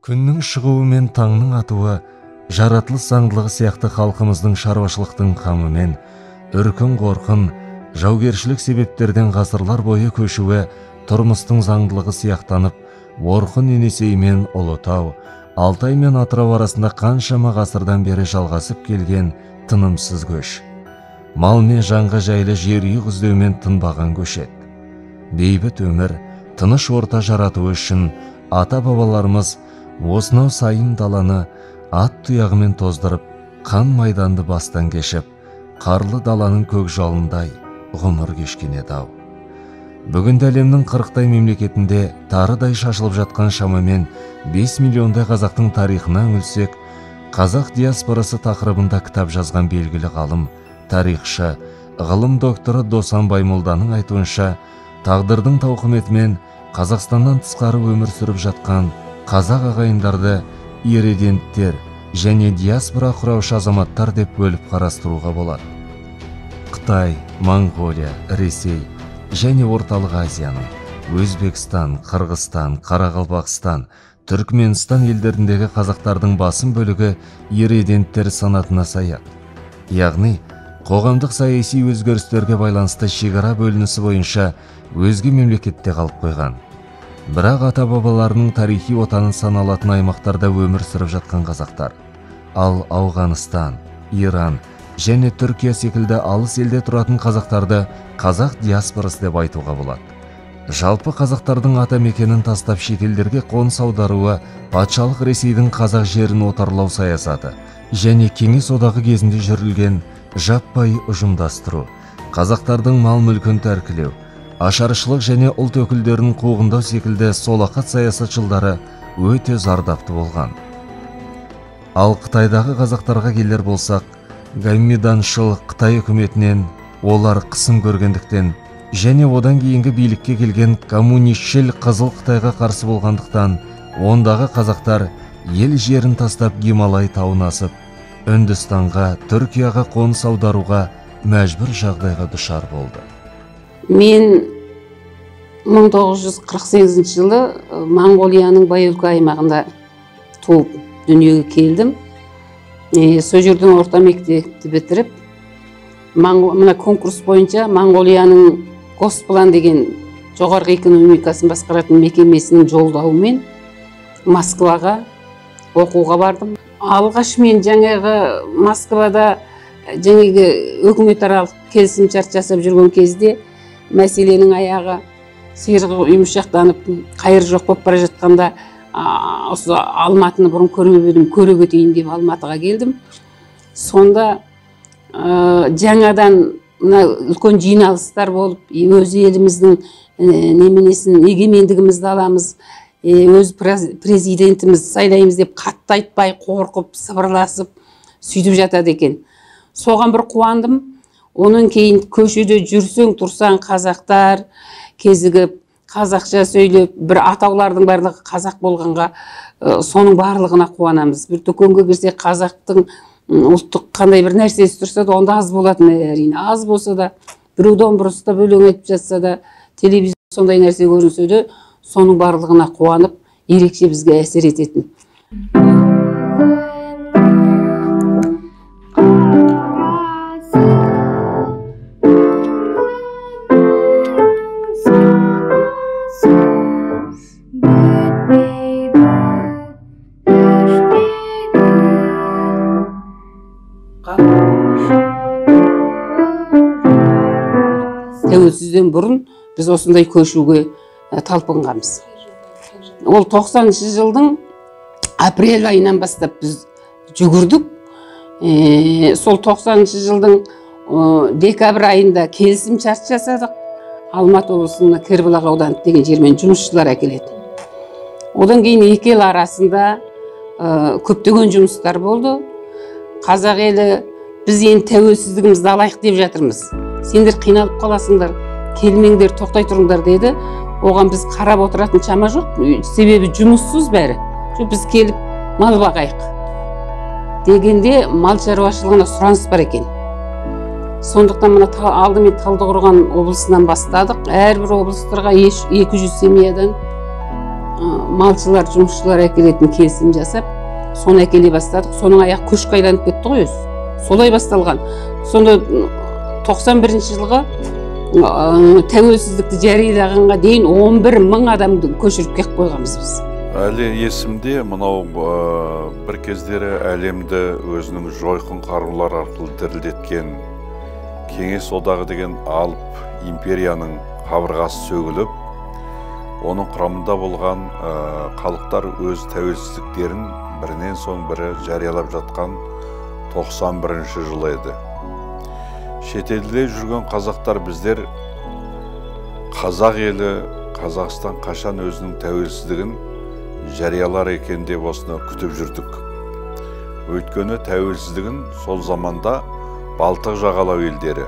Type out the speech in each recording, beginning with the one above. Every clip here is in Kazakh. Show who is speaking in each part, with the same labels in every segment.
Speaker 1: Күннің шығуы мен таңның атуы, жаратылыс заңдылығы сияқты халқымыздың шаруашылықтың қамымен, үркін қорқын, жаугершілік себептерден ғасырлар бойы көшуі, тұрмыстың заңдылығы сияқтанып, Орқын Енесей мен Ұлытау, Алтай мен Атырау арасында қаншама ғасырдан бері жалғасып келген тынымсыз көш. Мал мен жанға жайлы жер үй іздеумен тынбаған көшет. Бейбіт өмір, тыныш орта жаратуы үшін ата-бабаларымыз осынау сайын даланы ат тұяғымен тоздырып, қан майданды бастан кешіп, қарлы даланың көк жалындай ғұмыр кешкен еді-ау. Бүгінде әлемнің 40-тай мемлекетінде тарыдай шашылып жатқан шамамен 5 миллиондай қазақтың тарихына үңілсек, қазақ диаспорасы тақырыбында кітап жазған белгілі ғалым, тарихшы, ғылым докторы Досан Баймолданың айтуынша, тағдырдың тауқыметімен Қазақстаннан тысқары өмір сүріп жатқан қазақ ағайындарды ирреденттер және диаспора құраушы азаматтар деп бөліп қарастыруға болады. Қытай, Моңғолия, Ресей және Орталық Азияның, Өзбекстан, Қырғызстан, Қарақалпақстан, Түркменстан елдеріндегі қазақтардың басым бөлігі ирреденттер санатына саяды. Яғни, қоғамдық саяси өзгерістерге байланысты шекара бөлінісі бойынша өзге мемлекетте қалып қойған. Бірақ ата-бабаларының тарихи отанын саналатын аймақтарда өмір сүріп жатқан қазақтар. Ал Ауғанстан, Иран және Түркия секілді алыс елде тұратын қазақтарды қазақ диаспорасы деп айтуға болады. Жалпы қазақтардың ата мекенін тастап шетелдерге қоныс аударуы патшалық Ресейдің қазақ жерін отарлау саясаты және Кеңес одағы кезінде жүрілген жаппай ұжымдастыру, қазақтардың мал мүлкін тәркілеу, ашаршылық және ұлт өкілдерін қуғындау секілді солақат саясатшылдары өте зардапты болған. Ал Қытайдағы қазақтарға келер болсақ, гоминданшыл Қытай үкіметінен олар қысым көргендіктен және одан кейінгі билікке келген коммунистшіл Қызыл Қытайға қарсы болғандықтан, ондағы қазақтар ел жерін тастап Гималай тауын асып, Үндістанға, Түркияға қоныс аударуға мәжбүр жағдайға душар болды.
Speaker 2: Мен 1948 жылы Моңғолияның Байөлкө аймағында туып дүниеге келдім. Сол жерден орта мектепті бітіріп, мына конкурс бойынша Моңғолияның Госплан деген жоғарғы экономикасын басқаратын мекемесінің жолдауымен Москваға оқуға бардым. Алғаш мен жаңағы Москвада өкіметаралық келісімшарт жасап жүрген кезде мәселенің аяғы сиырғы үймішақтанып, қайыр жоқ болып бара жатқанда, осы Алматыны бұрын көрмепедім, көре кетейін деп Алматыға келдім. Сонда жаңадан үлкен жиналыстар болып, өз еліміздің неменесін, егемендігімізді аламыз, өз президентіміз сайлаймыз деп қатты айтпай, қорқып, сыбырласып, сөйтіп жатады екен. Соған бір қуандым. Оның кейін көшеде жүрсең, тұрсаң қазақтар кезігіп, қазақша сөйлеп, бір атаулардың барлығы қазақ болғанға, соның барлығына қуанамыз. Бір дүкенге кірсе қазақтың ұлттық қандай бір нәрсесі тұрса да, онда аз болатын, әрине. Аз болса да, біреуден бұрыста өлең айтып жатса да, телевизор сондай нәрсе көрінсе де, соның барлығына қуанып, ерекше бізге әсер ететін. Тәуелсізден бұрын біз осындай көшуге талпынғанбыз. Ол 90-шы жылдың апрель айынан бастап біз жүгірдік. Сол 90-шы жылдың декабрь айында келісімшарт жасадық. Алматы облысына Кербұлақ ауданы деген жермен жұмысшылар әкеледі. Одан кейін екі ел арасында көптеген жұмыстар болды. Қазақ елі біз енді тәуелсіздігімізді алайық деп жатырмыз. Сендер қиналып қаласыңдар, келмеңдер, тоқтай тұрыңдар деді. Оған біз қарап отыратын шама жоқ, себебі жұмыссыз бәрі. Біз келіп мал бағайық дегенде мал шаруашылығына сұраныс бар екен. Сондықтан мына алдымен Талдықорған облысынан бастадық. Әрбір облыстарға 200 семьядан малшылар, жұмысшылар әкелетін келісім жасап, соны әкеле бастадық. Соның аяқ көшке айланып кетті ғой өзі. Солай басталған. Сонда 91 жылғы тәуелсіздікті жариялағанға дейін 11 мың адамды көшіріп кеп қойғанбыз біз.
Speaker 3: Әлі есімде, мынау бір кездері әлемді өзінің жойқын қарулар арқылы дірілдеткен Кеңес одағы деген алып империяның қабырғасы сөгіліп, оның құрамында болған халықтар өз тәуелсіздіктерін бірінен соң бірі жариялап жатқан 91 жыл еді. Шетелде жүрген қазақтар біздер қазақ елі, Қазақстан қашан өзінің тәуелсіздігін жариялар екен деп осыны күтіп жүрдік. Өйткені тәуелсіздігін сол заманда Балтық жағалау елдері,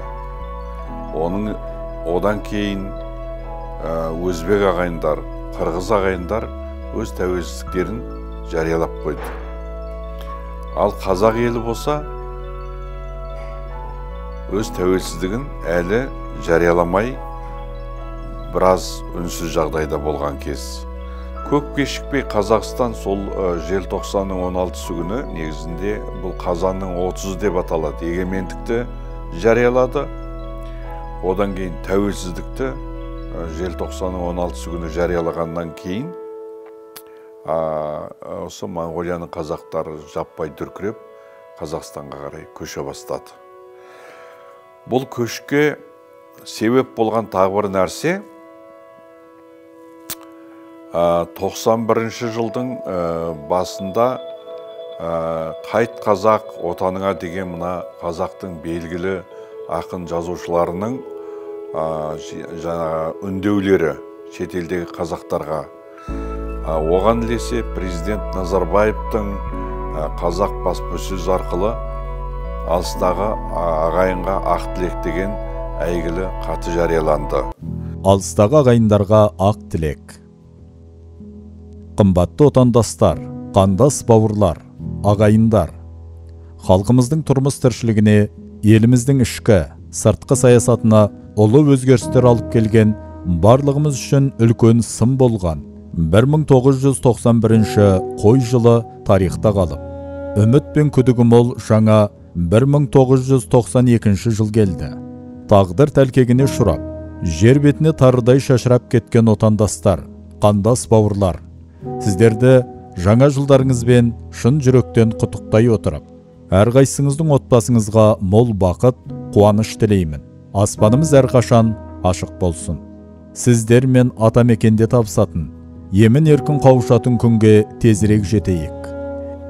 Speaker 3: одан кейін өзбек ағайындар, қырғыз ағайындар өз тәуелсіздіктерін жариялап қойды. Ал қазақ елі болса, өз тәуелсіздігін әлі жарияламай біраз үнсіз жағдайда болған кез. Көп кешікпей Қазақстан сол желтоқсанның 16-сы күні, негізінде бұл қазанның 30 деп аталады, егемендікті жариялады. Одан кейін тәуелсіздікті желтоқсанның 16-сы күні жариялағаннан кейін осы Моңғолияның қазақтары жаппай дүркіреп Қазақстанға қарай көше бастады. Бұл көшке себеп болған тағы бір нәрсе 91 жылдың басында қайт қазақ отаныңа деген мына қазақтың белгілі ақын жазушыларының үндеулері шетелдегі қазақтарға. Оған ілесе президент Назарбаевтың қазақ баспасөз арқылы алыстағы ағайынға ақ тілек деген әйгілі хаты жарияланды.
Speaker 4: Алыстағы ағайындарға ақ тілек. Қымбатты отандастар, қандас бауырлар, ағайындар, халқымыздың тұрмыс тіршілігіне, еліміздің ішкі, сыртқы саясатына ұлы өзгерістер алып келген, барлығымыз үшін үлкен сын болған 1991 қой жылы тарихта қалып, үміт пен күдігі мол жаңа 1992 жыл келді. Тағдыр тәлкегіне ұшырап, жер бетіне тарыдай шашырап кеткен отандастар, қандас бауырлар, сіздерді жаңа жылдарыңызбен шын жүректен құттықтай отырып, әрқайсыңыздың отбасыңызға мол бақыт, қуаныш тілеймін. Аспанымыз әрқашан ашық болсын. Сіздер мен атамекенде табысатын, емін еркін қауышатын күнге тезірек жетейік.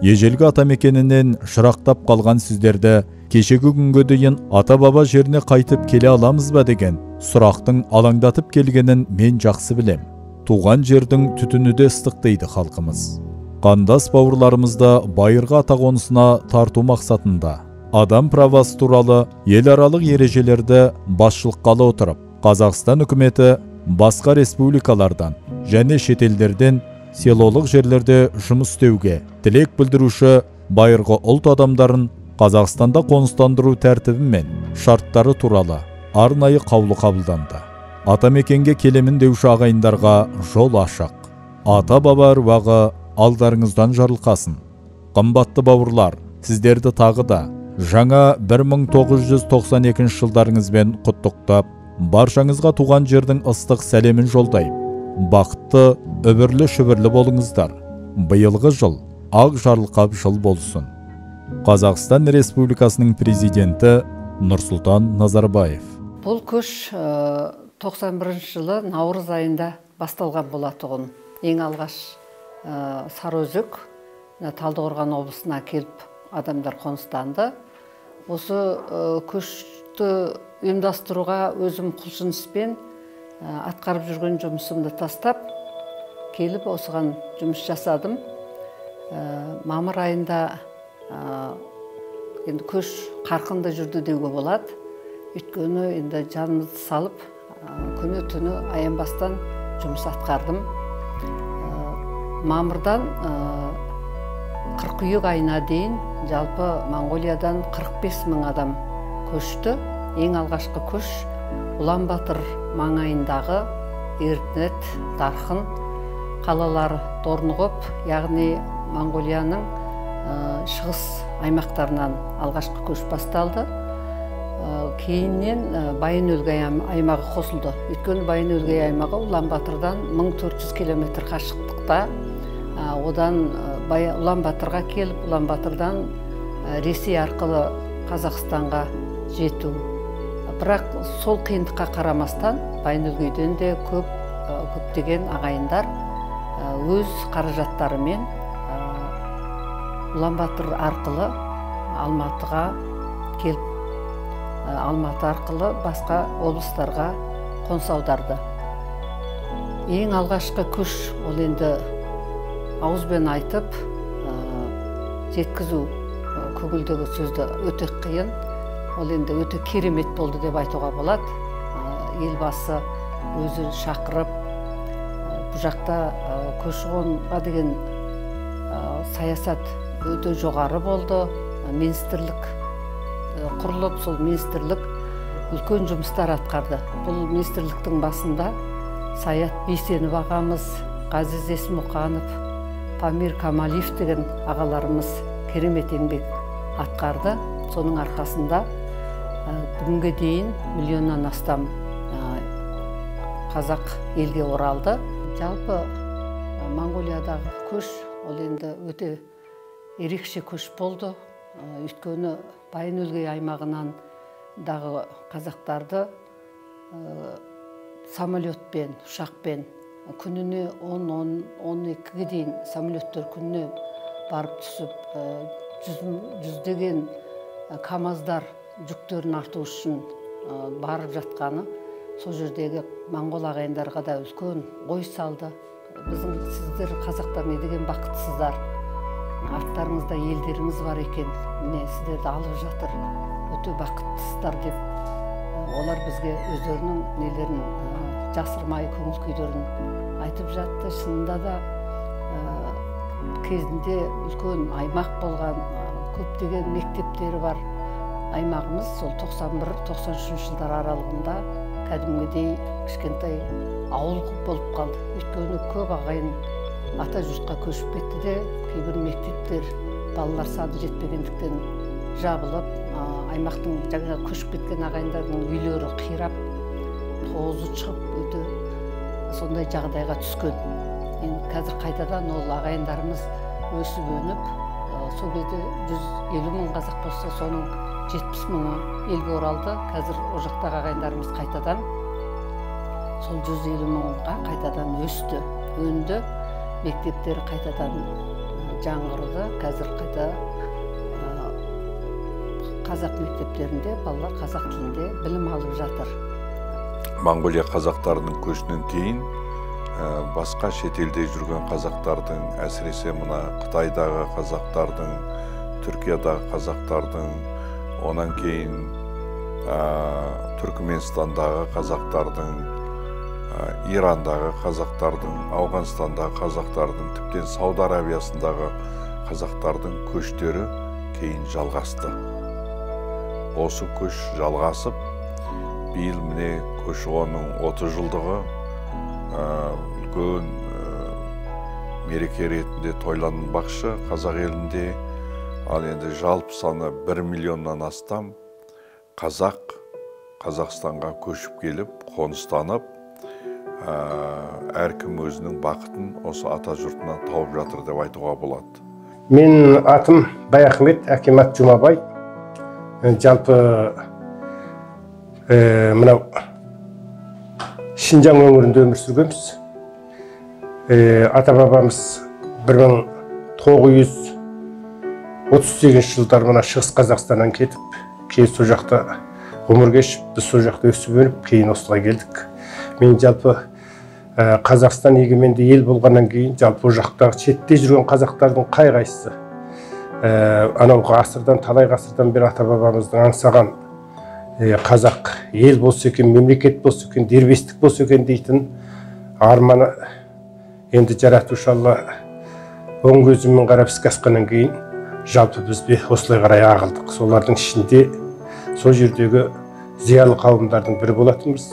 Speaker 4: Ежелгі атамекенінен шырақтап қалған сіздерді кешегі күнге дейін ата-баба жеріне қайтып келе аламыз ба деген сұрақтың алаңдатып келгенін мен жақсы білем. Туған жердің түтіні де ыстық дейді халқымыз. Қандас бауырларымызды байырғы атақонысына тарту мақсатында адам правасы туралы еларалық ережелерді басшылыққа ала отырып, Қазақстан үкіметі басқа республикалардан және шетелдерден селолық жерлерде жұмыс істеуге тілек білдіруші байырғы ұлт адамдарын Қазақстанда қоныстандыру тәртібі мен шарттары туралы арнайы қаулы қабылданды. Атамекенге келемін деуші ағайындарға жол ашық. Ата-баба әруағы алдарыңыздан жарылқасын. Қымбатты бауырлар, сіздерді тағы да жаңа 1992 жылдарыңызбен құттықтап, баршаңызға туған жердің ыстық сәлемін жолдаймын. Бақытты, үбірлі-шүбірлі болыңыздар. Биылғы жыл ақ жарылқап жыл болсын. Қазақстан Республикасының президенті Нұрсұлтан Назарбаев.
Speaker 5: Бұл көш 91 жылы наурыз айында басталған болатұғын. Ең алғаш Сарыөзек, Талдықорған облысына келіп адамдар қоныстанды. Осы көшті ұйымдастыруға өзім құлшыныспен атқарып жүрген жұмысымды тастап, келіп осыған жұмыс жасадым. Мамыр айында енді көш қарқынды жүрді деуге болады. Өйткені енді жанымызды салып, күні түні аянбастан жұмыс атқардым. Мамырдан қыркүйек айына дейін жалпы Моңғолиядан 45 мың адам көшті. ең алғашқы көш Улан Батыр маңайындағы Эрдэнэт, Дархан қалалары Торнығып, яғни Монғолияның шығыс аймақтарынан алғашқы көш басталды. Кейіннен Байын-Өлгей аймағы қосылды. Өйткені Байын-Өлгей аймағы Улан Батырдан 1400 км қашықтықта. Одан Улан Батырға келіп, Улан Батырдан Ресей арқылы Қазақстанға жету. Бірақ сол қиындыққа қарамастан Байын-Өлгейден де көптеген ағайындар өз қаражаттарымен Улан Батыр арқылы Алматыға келіп, Алматы арқылы басқа облыстарға қоныс аударды. Ең алғашқы көш ол енді ауызбен айтып жеткізу көңілдегі сөзді өте қиын. Ол енді өте керемет болды деп айтуға болады. Елбасы өзі шақырып, бұл жақта көші-қонға деген саясат өте жоғары болды. Министрлік құрылып, сол министрлік үлкен жұмыстар атқарды. Бұл министрліктің басында Саят Бейсенов ағамыз, Ғазиз Есмұқанов, Памир Камалиев деген ағаларымыз керемет еңбек атқарды. Соның арқасында бүгінге дейін миллионнан астам қазақ елге оралды. Жалпы Монғолиядағы көш ол енді өте ерекше көш болды. Өйткені Байын-Өлгей аймағынан дағы қазақтарды самолетпен, ұшақпен күніне 10-12-ге дейін самолеттер күніне барып түсіп, жүздеген камаздар жүктерін арту үшін барып жатқаны сол жердегі моңғол ағайындарға да үлкен ой салды. Сіздер қазақтар не деген бақыттысыздар, аттарыңызда елдеріңіз бар екен, міне сіздерді алып жатыр, өте бақыттысыздар деп олар бізге өздерінің нелерін жасырмай көңіл күйлерін айтып жатты. Шынында да кезінде үлкен аймақ болған, көптеген мектептері бар аймағымыз сол 91-93 жылдар аралығында кәдімгідей кішкентай ауыл болып қалды. Өйткені көп ағайын ата жұртқа көшіп кетті де, кейбір мектептер балалар саны жетпегендіктен жабылып, аймақтың жаңа көшіп кеткен ағайындардың үйлері қирап, тозы шығып, өте сондай жағдайға түскен. Енді қазір қайтадан ол ағайындарымыз өсіп өніп, сол кезде 150 мың қазақ болса, соның 70 мыңы елге оралды. Қазір о жақтағы ағайындарымыз қайтадан сол 150 мыңға қайтадан өсті, өнді. Мектептері қайтадан жаңғырды. Қазір қайта қазақ мектептерінде балалар қазақ тілінде білім алып жатыр.
Speaker 3: Монғолия қазақтарының көшінен кейін басқа шетелде жүрген қазақтардың, әсіресе мына Қытайдағы қазақтардың, Түркиядағы қазақтардың, онан кейін Түркменстандағы қазақтардың, Ирандағы қазақтардың, Ауғанстандағы қазақтардың, тіптен Сауд Арабиясындағы қазақтардың көштері кейін жалғасты. Осы көш жалғасып, биыл міне көші-қонның 30 жылдығы үлкен мереке ретінде тойланбақшы қазақ елінде. Ал енді жалпы саны 1 миллионнан астам қазақ Қазақстанға көшіп келіп, қоныстанып, әркім өзінің бақытын осы ата жұртынан тауып жатыр деп айтуға болады.
Speaker 6: Мен атым Баяхмет Акимат Жұмабай. Жалпы мынау Шинжаң өңірінде өмір сүргенбіз. Ата-бабамыз 1938 жылдар мына Шығыс Қазақстаннан кетіп, кейін сол жақта ғұмыр кешіп, біз сол жақта өсіп өніп, кейін осылай келдік. Мен жалпы Қазақстан егеменді ел болғаннан кейін, жалпы ол жақтағы шетте жүрген қазақтардың қай-қайсысы анау ғасырдан, талай ғасырдан бері ата-бабамыздың аңсаған қазақ ел болса екен, мемлекет болса екен, дербестік болса екен дейтін арманы енді жаратушы Алла оң көзімен қарап іске асқаннан кейін жалпы біз осылай қарай ағылдық. Солардың ішінде сол жердегі зиялы қауымдардың бірі болатынбыз.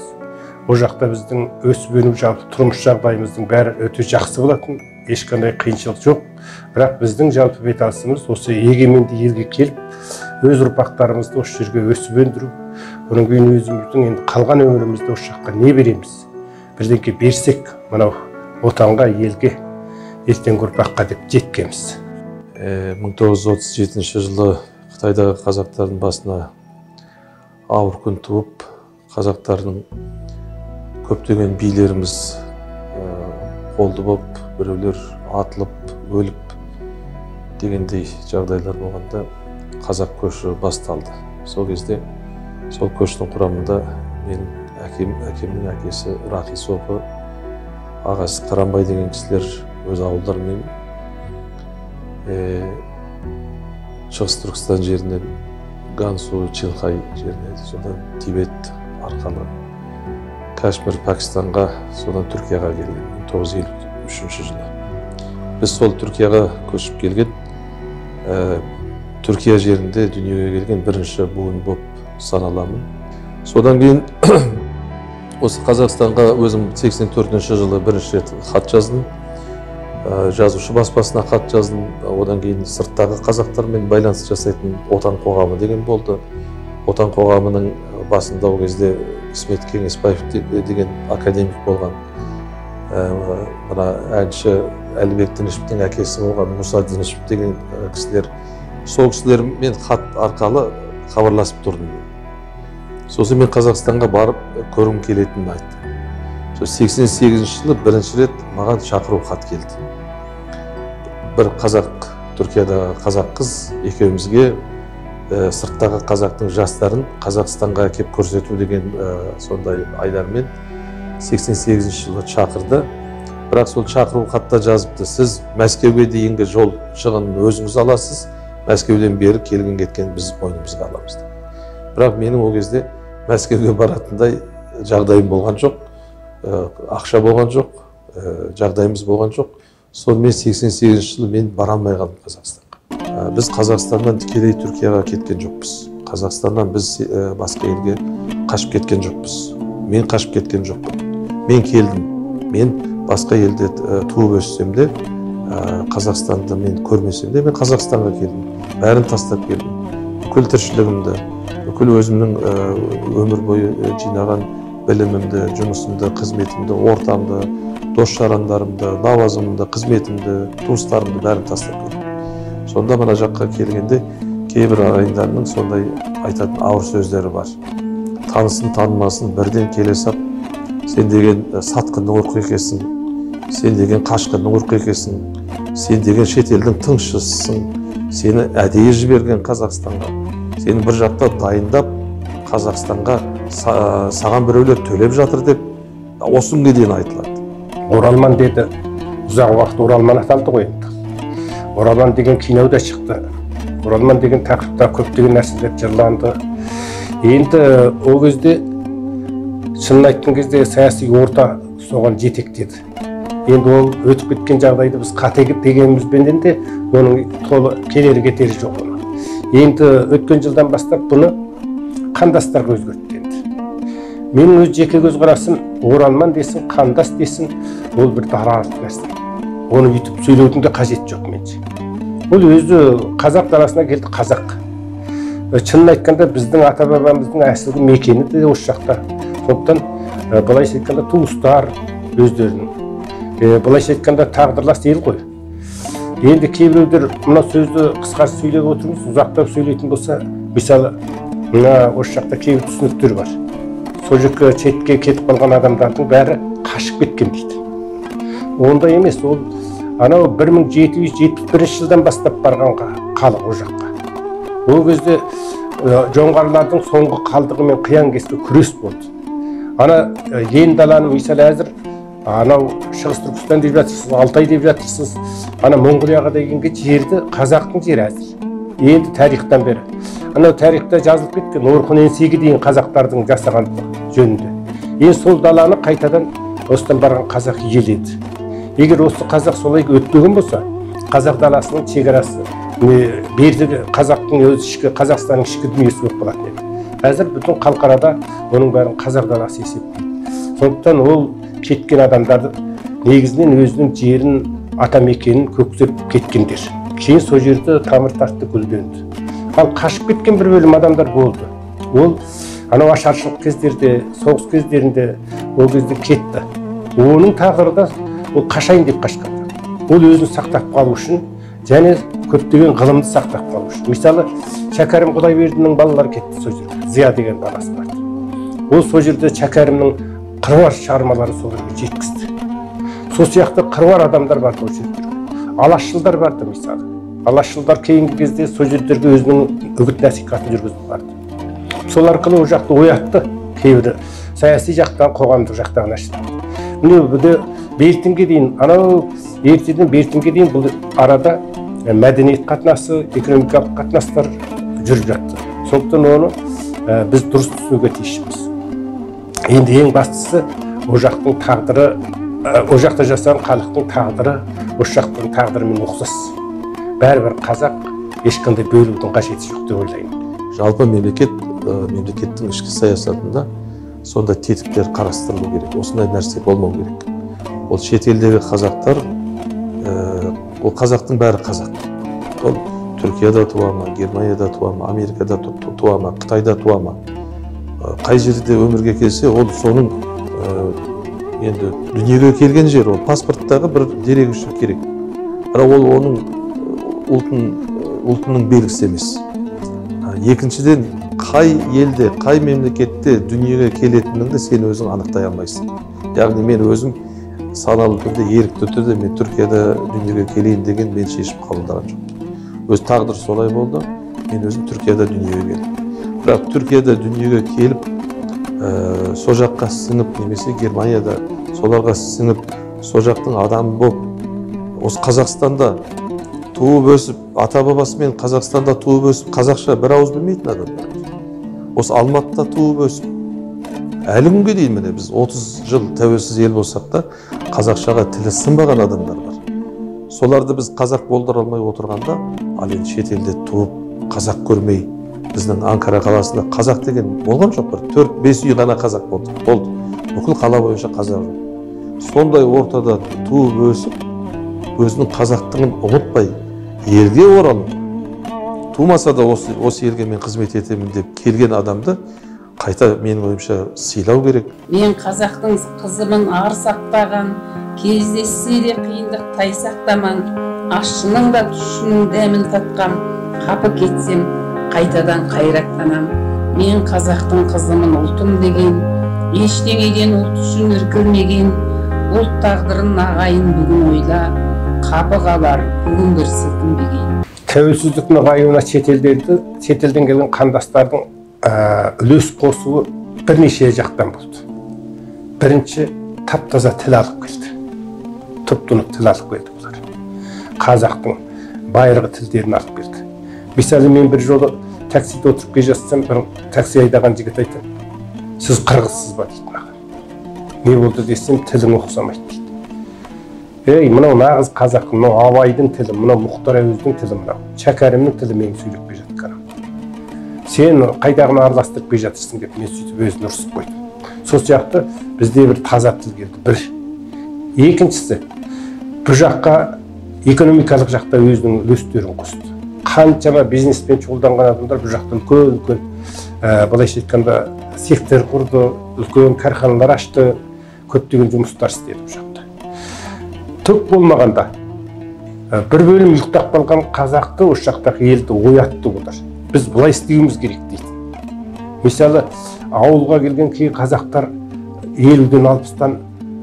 Speaker 6: Ол жақта біздің өсіп өніп жалпы тұрмыс жағдайымыздың бәрі өте жақсы болатын, ешқандай қиыншылық жоқ. Бірақ біздің жалпы беталысымыз осы егеменді елге келіп, өз ұрпақтарымызды осы жерге өсіп өндіру, одан кейін өзіміздің енді қалған өмірімізді осы жаққа не береміз? Бірдеңке берсек, мынау отанға, елге, ертеңгі ұрпаққа деп жеткенбіз.
Speaker 7: 1937 жылы Қытайдағы қазақтардың басына ауыр күн туып, қазақтардың көптеген билеріміз қолды болып, біреулер атылып, өліп дегендей жағдайлар болғанда қазақ көші басталды. Сол кезде сол көштің құрамында менің әкемнің әкесі Рахи Сопы, ағасы Қарамбай деген кісілер өз ауылдарымен Шығыс Түркістан жерінен Гансу, Чинхай жеріне, содан Тибет арқылы Кашмир, Пакистанға, содан Түркияға келген 1953 жылы. Біз сол Түркияға көшіп келген, Түркия жерінде дүниеге келген бірінші буын болып саналамын. Содан кейін осы Қазақстанға өзім 84 жылы бірінші рет хат жаздым. Жазушы баспасына хат жаздым. Одан кейін сырттағы қазақтармен байланыс жасайтын Отан қоғамы деген болды. Отан қоғамының басында ол кезде Исмет Кеңесбаев деген академик болған. Мына әнші Әлібек Дінішевтің әкесі болған Мұса Дінішев деген кісілер. Сол кісілермен хат арқылы хабарласып тұрдым. Сосын мен Қазақстанға барып көргім келетінін айттым. 88 жылы бірінші рет маған шақыру хат келді. Бір қазақ, Түркиядағы қазақ қыз екеумізге сырттағы қазақтың жастарын Қазақстанға әкеп көрсету деген сондай айдармен 88 жылы шақырды. Бірақ сол шақыру хатта жазыпты: сіз Мәскеуге дейінгі жол шығынын өзіңіз аласыз, Мәскеуден бері келген кеткен біз мойнымызға аламыз. Бірақ менің ол кезде Мәскеуге баратындай жағдайым болған жоқ. Ақша болған жоқ, жағдайымыз болған жоқ. Сонымен 88 жылы мен бара алмай қалдым Қазақстанға. Біз Қазақстаннан тікелей Түркияға кеткен жоқпыз. Қазақстаннан біз басқа елге қашып кеткен жоқпыз. Мен қашып кеткен жоқпын. Мен келдім. Мен басқа елде туып өссем де, Қазақстанды мен көрмесем де, мен Қазақстанға келдім. Бәрін тастап келдім. Бүкіл тіршілігімді, бүкіл өзімнің өмір бойы жинаған білімімді, жұмысымды, қызметімді, ортамды, дос-жарандарымды, лауазымымды, қызметімді, туыстарымды бәрін тастап келдім. Сонда мына жаққа келгенде кейбір ағайындарымның сондай айтатын ауыр сөздері бар. Танысын танымасын бірден келе сап, сен деген сатқынның ұрқы екенсің, сен деген қашқынның ұрқы екенсің, сен деген шетелдің тыңшысың, сені әдейі жіберген Қазақстанға, сені бір жақта дайындап Қазақстанға саған біреулер төлеп жатыр деп осы күнге дейін айтылады.
Speaker 6: Оралман деді, ұзақ уақыт Оралман аталды ғой енді. Оралман деген кино да шықты. Оралман деген тақырыпта көптеген нәрселер жырланды. Енді ол кезде шынын айтқан кезде саяси орта соған жетектеді. Енді ол өтіп кеткен жағдайды біз қате дегенімізбен де оның толы келері кетері жоқ. Енді өткен жылдан бастап бұны қандастарға өзгертті. Менің өз жеке көзқарасым, Оралман десін, қандас десін, ол бір даралықты нәрсе. Оны үйтіп сөйлеудің де қажет жоқ менше. Ол өзі қазақ даласына келді, қазақ. Шынын айтқанда біздің ата-бабамыздың әсілі мекені де осы жақта. Сондықтан былайша айтқанда туыстар өздерінің, былайша айтқанда тағдырлас ел ғой. Енді кейбіреулер мына сөзді қысқартып сөйлеп отырмыз, ұзақтап сөйлейтін болса, мысалы мына осы жақта кейбір түсініктер бар. Сол жаққа шетке кетіп қалған адамдардың бәрі қашып кеткен дейді. Ондай емес, ол анау 1771 жылдан бастап барғанға халық о жаққа. Ол кезде жоңғарлардың соңғы қалдығы мен қиян кескі күрес болды. Ана ен даланы мысалы әзір анау Шығыс Түркістан деп жатырсыз, Алтай деп жатырсыз, ана Монғолияға дегенге жерді қазақтың жері әзір. Енді тарихтан бері. Анау тарихта жазылып кеткен Орхон Енсейге дейін қазақтардың жасағандығы жөнінде. Енді сол даланы қайтадан осыдан барған қазақ иеледі. Егер осы қазақ солай өтпеген болса, қазақ даласының шекарасы бердегі қазақтың өз ішкі, Қазақстанның ішкі дүниесі болып қалатын еді. қазір бүтін қалқарада оның бәрін қазақ даласы есептейді. Сондықтан ол кеткен адамдарды негізінен өзінің жерін, ата мекенін көксеп кеткендер. Кейін сол жерде тамыр тартты, гүлденді. Ал қашып кеткен бір бөлім адамдар болды. Ол анау ашаршылық кездерде, соғыс кездерінде ол кезде кетті. Оның тағдыры да ол қашайын деп қашқан. Ол өзін сақтап қалу үшін және көптеген ғылымды сақтап қалу үшін. Мысалы, Шәкәрім Құдайбердінің балалары кетті сол жерге. Зия деген баласы барды. Ол сол жерде Шәкәрімнің қыруар шығармаларын сол жерге жеткізді. Сол сияқты қыруар адамдар барды ол жерде. Алашшылдар барды мысалы. Алашшылдар кейінгі кезде сол жерлерге өзінің үгіт насихатын жүргізіп барды. Сол арқылы ол жақты оятты, кейбір саяси жақтан, қоғамдық жақтағы нәрселерді. Міне бұды бертінге дейін, анау ертеден бертінге дейін бұл арада мәдениет қатынасы, экономикалық қатынастар жүріп жатты. Сондықтан оны біз дұрыс түсінуге тиіспіз. Енді ең бастысы ол жақтың тағдыры, ол жақта жасаған халықтың тағдыры осы жақтың тағдырымен ұқсас. Бәрібір қазақ, ешқандай бөлудің қажеті жоқ деп ойлаймын.
Speaker 7: Жалпы мемлекеттің ішкі саясатында сондай тетіктер қарастырылу керек. Осындай нәрсе болмау керек. Ол шетелдегі қазақтар, ол қазақтың бәрі қазақ. Ол Түркияда туа ма, Германияда туа ма, Америкада туа ма, Қытайда туа ма. Қай жерде өмірге келсе, ол соның енді дүниеге келген жер, ол паспорттағы бір дерегі керек. Бірақ ол оның ұлтының белгісі емес. Екіншіден, қай елде, қай мемлекетте дүниеге келетініңді сен өзің анықтай алмайсың. Яғни мен өзім саналы түрде, ерікті түрде мен Түркияда дүниеге келейін деген мен шешіп қабылдаған жоқ. Өз тағдыр солай болды, мен өзім Түркияда дүниеге келдім. Бірақ Түркияда дүниеге келіп, сол жаққа сіңіп, немесе Германияда соларға сіңіп, сол жақтың адамы болып, осы Қазақстанда туып өсіп, ата бабасымен Қазақстанда туып өсіп, қазақша бір ауыз білмейтін адамдар. Осы Алматыда туып өсіп, әлі күнге дейін міне біз 30 жыл тәуелсіз ел болсақ та, қазақшаға тілі сынбаған адамдар бар. Соларды біз қазақ болдыра алмай отырғанда, ал енді шетелде туып, қазақ көрмей, біздің Анкара қаласында қазақ деген болған жоқ, бір 4-5 үй ғана қазақ болды. Бүкіл қала бойынша қазақ жоқ. Сондай ортада туып өсіп, өзінің қазақтығын ұмытпай, елге оралып, тумаса да осы елге мен қызмет етемін деп келген адамды қайта менің ойымша сыйлау керек.
Speaker 2: Мен қазақтың қызымын ар сақтаған, кездессе де қиындық тай сақтаман, ащының да тұщының дәмін татқам, қапы кетсем қайтадан қайраттанам. Мен қазақтың қызымын ұлтым деген, ештеңеден ұлт үшін іркілмеген, ұлт тағдырын ағайын бүгін ойла, қапы қалар бүгін бір сілкінбеген.
Speaker 6: Тәуелсіздік нығаюына шетелден келген қандастардың үлес қосуы бірнеше жақтан болды. Бірінші, тап-таза тіл алып келді. Тұп-тұнық тіл алып келді бұлар. Қазақтың байырғы тілдерін алып келді. Мысалы, мен бір жолы таксиде отырып келе жатсам, бір такси айдаған жігіт айтты: "Сіз қырғызсыз ба?" дейді маған. Не болды десем, тілің ұқсамайды дейді. Мынау нағыз қазақ, мынау Абайдың тілі, мынау Мұхтар Әуезовтің тілі, мынау Шәкәрімнің тілі мен сөйлеп келе жатқаным. Сен қайдағыны араластырып келе жатырсың деп мен сөйтіп өзін ұрсып қойдым. Сол сияқты бізде бір таза тіл келді. Бір. Екіншісі, бұл жаққа экономикалық жақта өзінің үлестерін қосты. Қаншама бизнеспен шұғылданған адамдар бұл жақта үлкен, былайша айтқанда, сектор құрды, үлкен карханалар ашты, көптеген жұмыстар істеді бұл жақта. Түк болмағанда, бір бөлім ұйықтап қалған қазақты, осы жақтағы елді оятты олар. Біз бұлай істеуіміз керек дейді. Мысалы, ауылға келген кей қазақтар 50-ден 60-тан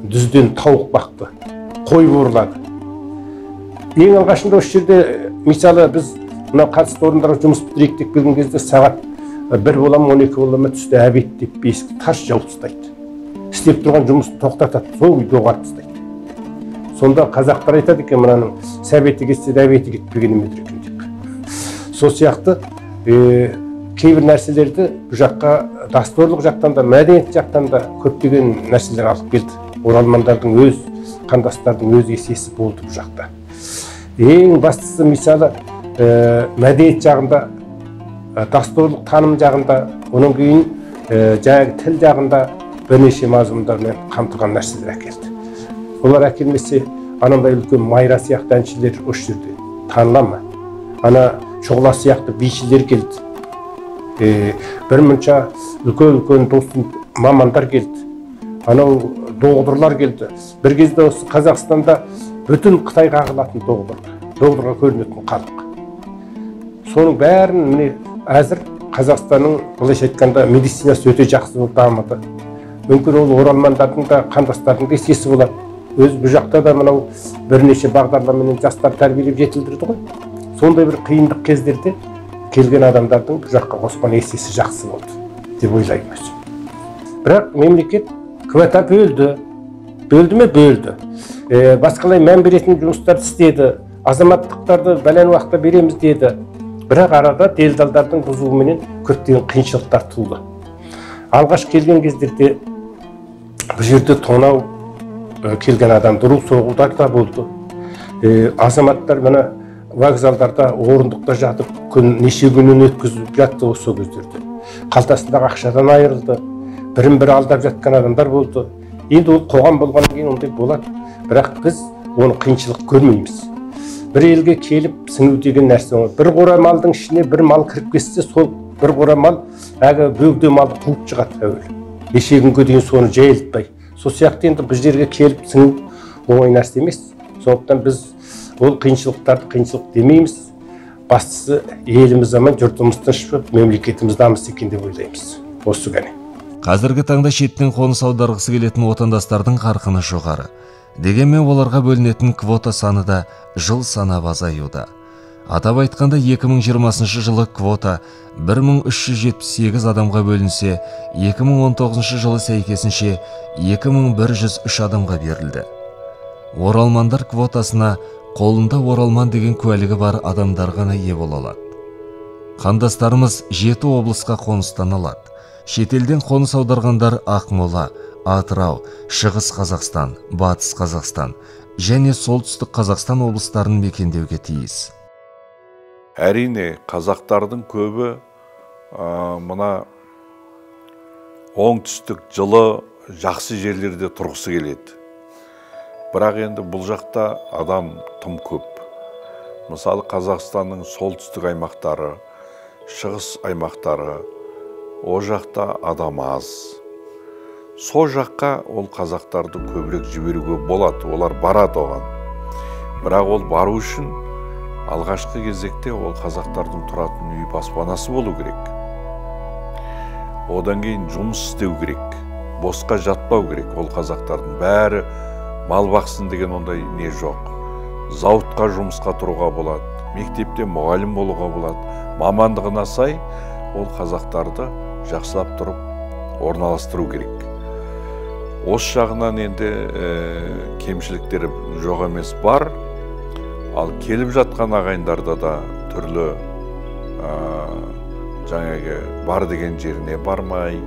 Speaker 6: дүзден тауық бақты, қой борлады. Ең алғашында осы жерде, мысалы, біз мына қатысты орындарға жұмыс бітірейік деп келген кезде сағат 1 боламы, 12 боламы түсті әбет деп бесікті тас жауып тастайды. Істеп тұрған жұмысын тоқтатады, сол үйді оғарып тастайды. Сонда қазақтар айтады екен, мынаның сәбеті кетсе де әбеті кетпеген емедір екен деп. Сол сияқты кейбір нәрселерді бұл жаққа дәстүрлік жақтан да, мәдениет жақтан да көптеген нәрселер алып келді. Оралмандардың өз қандастардың өз есесі болды бұл жақта. Ең бастысы, мысалы, мәдениет жағында дәстүрлік таным жағында, оның кейін жаңағы тіл жағында бірнеше мазмұндармен қамтылған нәрселер әкелді. Олар әкелмесе, анандай үлкен Майра сияқты әншілер осы жерде таныла ма? Ана Шоғла сияқты бишілер келді. Бір мұнша үлкен достың мамандар келді. Анау доғдырлар келді. Бір кезде осы Қазақстанда бүтін Қытайға ағылатын доғдырға көрінетін халық. Соның бәрін міне әзір Қазақстанның былайша айтқанда медицинасы өте жақсы болып дамыды. Мүмкін ол оралмандардың да қандастардың да есесі болады. Өз бұл жақта да мынау бірнеше бағдарламамен жастар тәрбиелеп жетілдірді ғой. Сондай бір қиындық кездерде келген адамдардың бұл жаққа қосқан есесі жақсы болды деп ойлаймын. Бірақ мемлекет квота бөлді ме? Бөлді. Басқалай мән беретін жұмыстар істеді. Азаматтықтарды бәлен уақытта береміз деді. Бірақ арада делдалдардың бұзуыменен көптеген қиыншылықтар туды. Алғаш келген кездерде бұл жерде тонау келген адам дұру соғудар да болды. Азаматтар мына вокзалдарда орындықта жатып неше күнін өткізіп жатты осы кездерде. Қалтасындағы ақшадан айырылды. Бірін-бірі алдап жатқан адамдар болды. Енді ол қоғам болғаннан кейін ондай болады. Бірақ біз оны қиыншылық көрмейміз. Бір елге келіп сіңу деген нәрсе. Бір қора малдың ішіне бір мал кіріп кетсе, сол бір қора мал әгі бөгде малды қуып шығады әуелі. Неше күнге дейін соны жайылтпай. Сол сияқты енді біз жерге келіп сіңу оңай нәрсе емес. Сондықтан біз ол қиыншылықтарды қиыншылық демейміз. Бастысы еліміз аман, жұртымыз тыныш болып, мемлекетіміз дамысын екен деп ойлаймыз. Осы ғана.
Speaker 1: Қазіргі таңда шеттен қоныс аударғысы келетін отандастардың қарқыны жоғары. Дегенмен оларға бөлінетін квота саны да жыл санап азаюда. Атап айтқанда 2020 жылы квота 1378 адамға бөлінсе, 2019 жылы сәйкесінше 2103 адамға берілді. Оралмандар квотасына қолында оралман деген куәлігі бар адамдар ғана ие бола алады. Қандастарымыз 7 облысқа қоныстан алады. Шетелден қоныс аударғандар Ақмола, Атырау, Шығыс Қазақстан, Батыс Қазақстан және Солтүстік Қазақстан облыстарын мекендеуге тиіс.
Speaker 3: Әрине, қазақтардың көбі мына оңтүстік жылы жақсы жерлерде тұрғысы келеді. Бірақ енді бұл жақта адам тым көп. Мысалы, Қазақстанның солтүстік аймақтары, шығыс аймақтары, о жақта адам аз. Сол жаққа ол қазақтарды көбірек жіберуге болады, олар барады оған. Бірақ ол бару үшін алғашқы кезекте ол қазақтардың тұратын үй баспанасы болу керек. Одан кейін жұмыс істеу керек, босқа жатпау керек. Ол қазақтардың бәрі мал бақсын деген ондай не жоқ. Зауытқа жұмысқа тұруға болады, мектепте мұғалім болуға болады. Мамандығына сай ол қазақтарды жақсылап тұрып орналастыру керек. Осы жағынан енді кемшіліктері жоқ емес бар. Ал келіп жатқан ағайындарда да түрлі жаңағы бар деген жеріне бармай,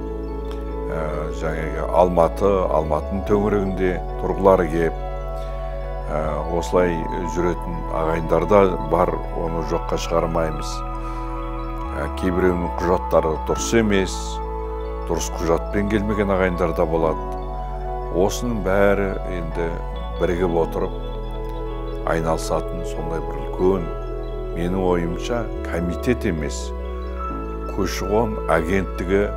Speaker 3: жаңағы Алматының төңірегінде тұрғылары кеп, осылай жүретін ағайындарда бар, оны жоққа шығармаймыз. Кейбіреуінің құжаттары дұрыс емес, дұрыс құжатпен келмеген ағайындарда болады. Осының бәрі енді бірігіп отырып айналысатын сондай бір үлкен, менің ойымша комитет емес, көші-қон агенттігі,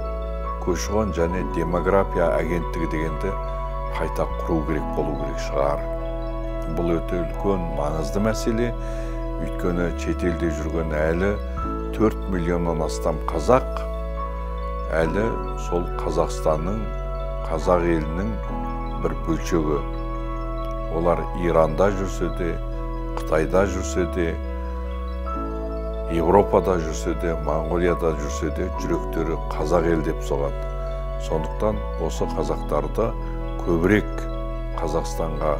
Speaker 3: көші-қон және демография агенттігі дегенді қайта құру керек болу керек шығар. Бұл өте үлкен маңызды мәселе, өйткені шетелде жүрген әлі 4 миллионнан астам қазақ, әлі сол Қазақстанның, қазақ елінің бір бөлшегі. Олар Иранда жүрсе де, Қытайда жүрсе де, Европада жүрсе де, Моңғолияда жүрсе де, жүректері қазақ ел деп соғады. Сондықтан осы қазақтарды көбірек Қазақстанға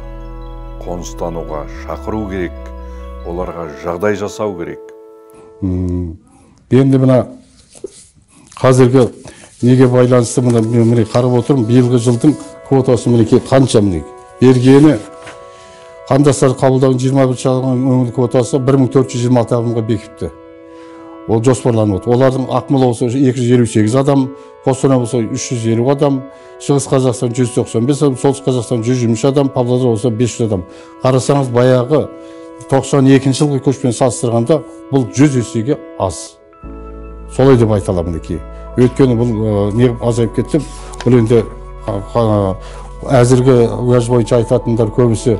Speaker 3: қоныстануға шақыру керек, оларға жағдай жасау керек.
Speaker 8: Енді мына қазіргі неге байланысты міне қарап отырмын, биылғы жылдың квотасы мінекей қанша мінекей. Бергені қандастар қабылдаған 21 өңірлік квотасы 1426 адамға бекіпті. ол жоспарланып отыр. Олардың Ақмола болса 258 адам, Қостанай болса 350 адам, Шығыс Қазақстан 195 адам, Солтүстік Қазақстан 123 адам, Павлодар болса 500 адам. Қарасаңыз, баяғы 92 жылғы көшпен салыстырғанда бұл 100 есеге аз. Солай деп айта аламын екен. Өйткені бұл не азайып кетті. Бұл енді әзіргі уәж бойынша айтатындар көбісі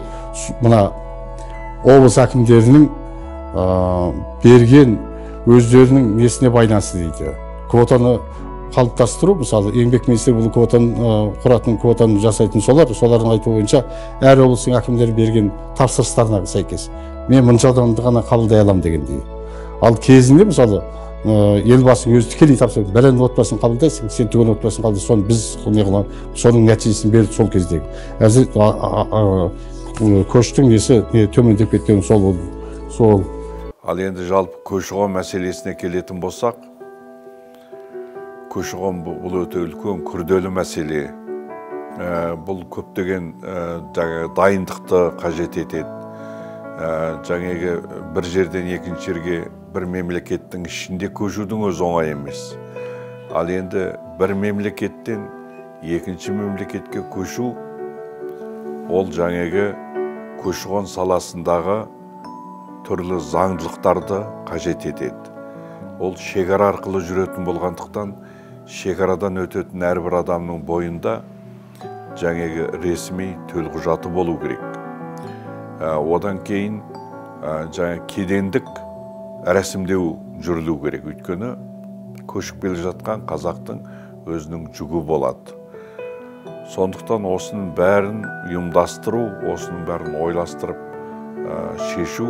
Speaker 8: мына облыс әкімдерінің берген өздерінің несіне байланысты дейді. Квотаны қалыптастыру, мысалы еңбек министрі бұл квотаны жасайтын солардың айтуы бойынша әр облыстың әкімдері берген тапсырыстарына сәйкес мен мұнша адамды ғана қабылдай аламын дегендей. Ал кезінде мысалы елбасының өзі тікелей тапсырды, бәленің отбасын қабылдайсың, сен түгел отбасын қабылдайсың, соны біз соның нәтижесін берді сол кездегі. Әзір көштің несі төмендеп кеткен сол.
Speaker 3: Ал енді жалпы көші-қон мәселесіне келетін болсақ, көші-қон бұл өте үлкен күрделі мәселе. Бұл көптеген дайындықты қажет етеді. Жаңағы бір жерден екінші жерге бір мемлекеттің ішінде көшудің өзі оңай емес. Ал енді бір мемлекеттен екінші мемлекетке көшу, ол жаңағы көші-қон саласындағы түрлі заңдылықтарды қажет етеді. Ол шекара арқылы жүретін болғандықтан, шекарадан өтетін әрбір адамның бойында жаңағы ресми төлқұжаты болу керек. Одан кейін жаңағы кедендік рәсімдеу жүрілу керек. Өйткені көшіп келе жатқан қазақтың өзінің жүгі болады. Сондықтан осының бәрін ұйымдастыру, осының бәрін ойластырып шешу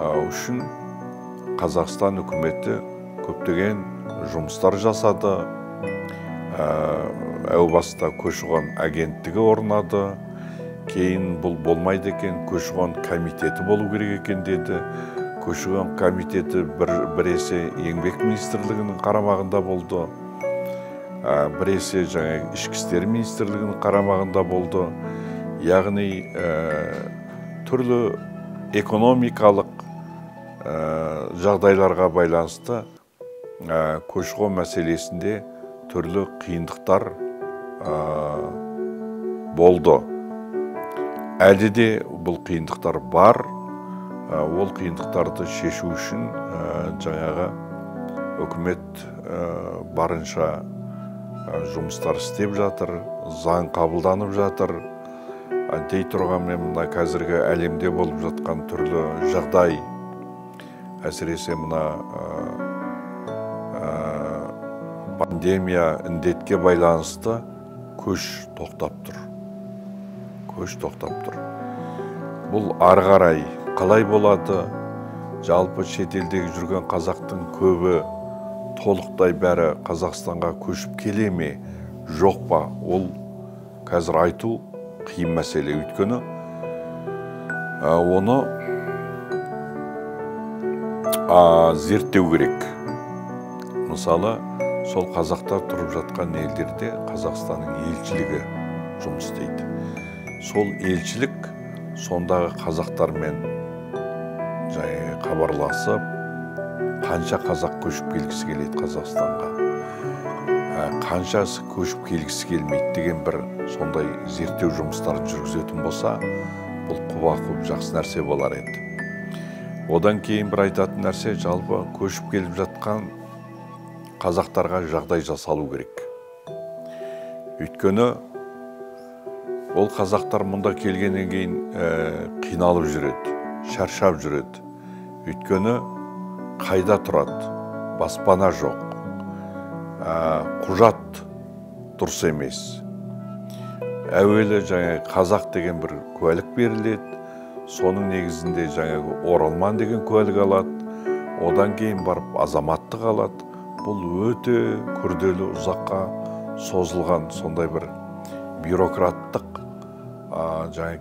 Speaker 3: үшін Қазақстан үкіметі көптеген жұмыстар жасады. Әу баста көші-қон агенттігі орнады. Кейін бұл болмайды екен, көші-қон комитеті болу керек екен деді. Көші-қон комитеті біресе еңбек министрлігінің қарамағында болды. Біресе жаңағы ішкі істер министрлігінің қарамағында болды. Яғни түрлі экономикалық жағдайларға байланысты көші-қон мәселесінде түрлі қиындықтар болды. Әлі де бұл қиындықтар бар. Ол қиындықтарды шешу үшін жаңағы үкімет барынша жұмыстар істеп жатыр, заң қабылданып жатыр. Дей тұрғанмен мына қазіргі әлемде болып жатқан түрлі жағдай, әсіресе мына пандемия індетке байланысты көш тоқтап тұр. Бұл ары қарай қалай болады? Жалпы шетелдегі жүрген қазақтың көбі толықтай бәрі Қазақстанға көшіп келе ме, жоқ па? Ол қазір айту қиын мәселе. Өйткені оны зерттеу керек. Мысалы, сол қазақтар тұрып жатқан елдерде Қазақстанның елшілігі жұмыс істейді. Сол елшілік сондағы қазақтармен хабарласып, қанша қазақ көшіп келгісі келеді Қазақстанға, қаншасы көшіп келгісі келмейді деген бір сондай зерттеу жұмыстарын жүргізетін болса, бұл құба-құп жақсы нәрсе болар еді. Одан кейін бір айтатын нәрсе, жалпы көшіп келіп жатқан қазақтарға жағдай жасалу керек. Өйткені ол қазақтар мұнда келгеннен кейін қиналып жүреді, шаршап жүреді. Өйткені қайда тұрады, баспана жоқ, құжат дұрыс емес. Әуелі жаңағы қазақ деген бір куәлік беріледі, соның негізінде жаңағы оралман деген куәлік алады, одан кейін барып азаматтық алады. Бұл өте күрделі, ұзаққа созылған сондай бір бюрократтық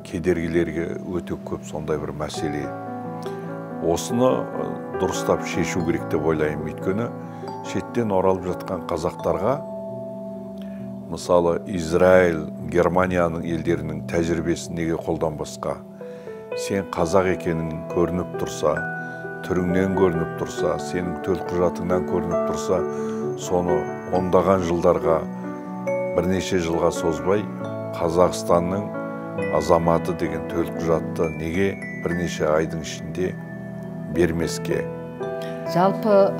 Speaker 3: кедергілерге өте көп сондай бір мәселе. Осыны дұрыстап шешу керек деп ойлаймын. Өйткені шеттен оралып жатқан қазақтарға, мысалы Израиль, Германияның елдерінің тәжірибесін неге қолданбасқа? Сен қазақ екенің көрініп тұрса, түріңнен көрініп тұрса, сенің төлқұжатыңнан көрініп тұрса, соны ондаған жылдарға, бірнеше жылға созбай, Қазақстанның азаматы деген төлқұжатты неге бірнеше айдың ішінде бермеске?
Speaker 5: Жалпы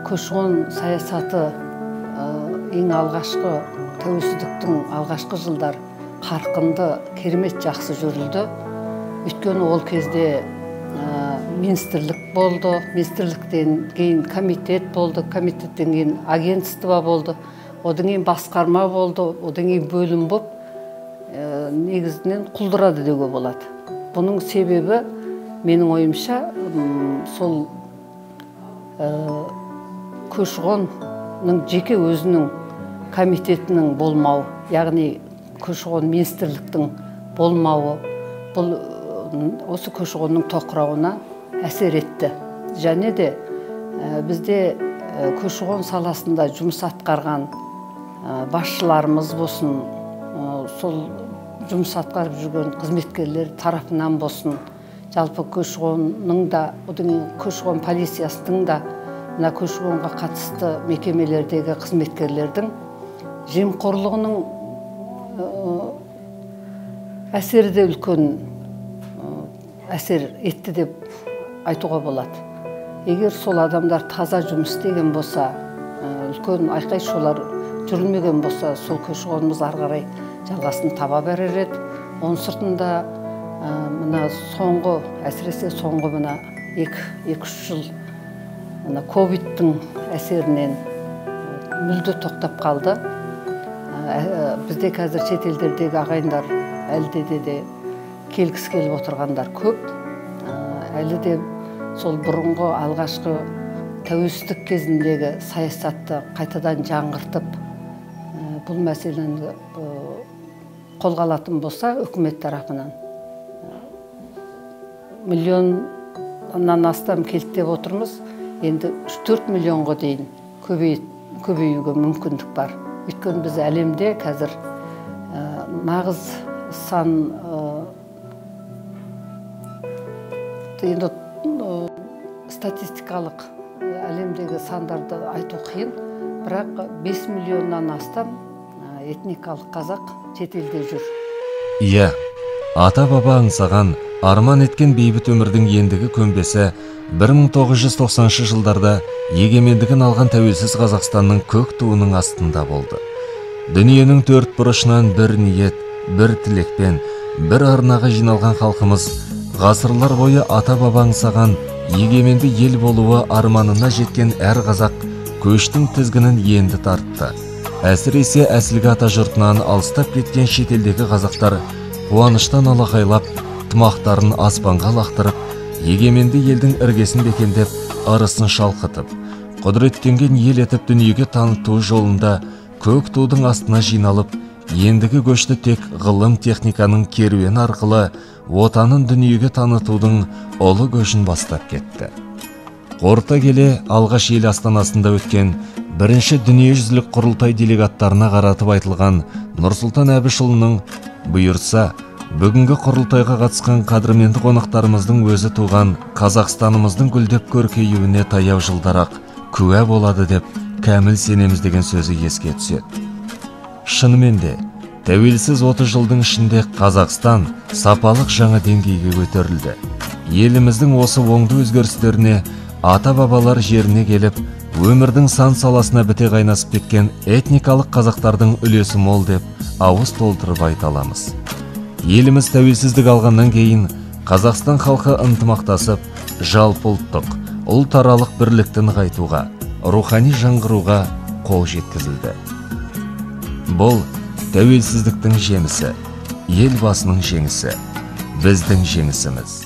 Speaker 5: көші-қон саясаты ең алғашқы тәуелсіздіктің алғашқы жылдар қарқынды, керемет жақсы жүрілді. Өйткені ол кезде министрлік болды, министрліктен кейін комитет болды, комитеттен кейін агентство болды, одан кейін басқарма болды, одан кейін бөлім болып, негізінен құлдырады деуге болады. Бұның себебі, менің ойымша, сол көші-қонның жеке өзінің комитетінің болмауы, яғни көші-қон министрліктің болмауы, бұл осы көші-қонның тоқырауына әсер етті. Және де бізде көші-қон саласында жұмыс атқарған басшыларымыз болсын, сол жұмыс атқарып жүрген қызметкерлер тарапынан болсын, жалпы көші-қонның да, көші-қон полициясының да, мына көші-қонға қатысты мекемелердегі қызметкерлердің жемқорлығының әсері де үлкен әсер етті деп айтуға болады. Егер сол адамдар таза жұмыс істеген болса, үлкен айқай-шулар жүрілмеген болса, сол көші-қонымыз ары қарай жалғасын таба берер еді. Оның сыртында мына соңғы, әсіресе соңғы мына 2-3 жыл ковидтің әсерінен мүлде тоқтап қалды. Бізде қазір шетелдердегі ағайындар әлде де келгісі келіп отырғандар көп. Әлі де сол бұрынғы алғашқы тәуелсіздік кезіндегі саясатты қайтадан жаңғыртып, бұл мәселені қолға алатын болса, үкімет тарапынан миллионнан астам келді деп отырмыз. Енді 3-4 миллионға дейін көбеюге мүмкіндік бар. Өйткені біз әлемде қазір нағыз сан, енді статистикалық әлемдегі сандарды айту қиын, бірақ 5 миллионнан астам этникалық қазақ шетелде жүр.
Speaker 1: Иә, ата-баба аңсаған, арман еткен бейбіт өмірдің ендігі көмбесі 1990 жылдарда егемендігін алған тәуелсіз Қазақстанның көк туының астында болды. Дүниенің төрт бұрышынан бір ниет, бір тілекпен, бір арнаға жиналған халқымыз ғасырлар бойы ата-баба аңсаған егеменді ел болуы арманына жеткен әр қазақ көштің тізгінін енді тартты. Әсіресе әсілгі ата жұртынан алыстап кеткен шетелдегі қазақтар қуаныштан алақайлап, тымақтарын аспанға лақтырып, егеменді елдің іргесін бекендеп, арысын шалқытып, құдіреттенген ел етіп дүниеге таныту жолында көк тудың астына жиналып, ендігі көшті тек ғылым техниканың керуені арқылы отанын дүниеге танытудың ұлы көшін бастап кетті. Қорыта келе, алғаш ел астанасында өткен бірінші дүниежүзілік құрылтай делегаттарына қаратып айтылған Нұрсұлтан Әбішұлының бұйырса, бүгінгі құрылтайға қатысқан қадірменді қонақтарымыздың өзі туған Қазақстанымыздың гүлдеп көркеюіне таяу жылдарақ куә болады деп кәміл сенеміз деген сөзі еске түседі. Шынымен де, тәуелсіз 30 жылдың ішінде Қазақстан сапалық жаңа деңгейге көтерілді. Еліміздің осы оңды өзгерістеріне ата-бабалар жеріне келіп, өмірдің сан саласына біте қайнасып кеткен этникалық қазақтардың үлесі мол деп ауыз толтырып айта аламыз. Еліміз тәуелсіздік алғаннан кейін Қазақстан халқы ынтымақтасып, жалпы ұлттық, ұлтаралық бірлікті нығайтуға, рухани жаңғыруға қол жеткізілді. Бұл тәуелсіздіктің жемісі, елбасының жеңісі, біздің жеңісіміз.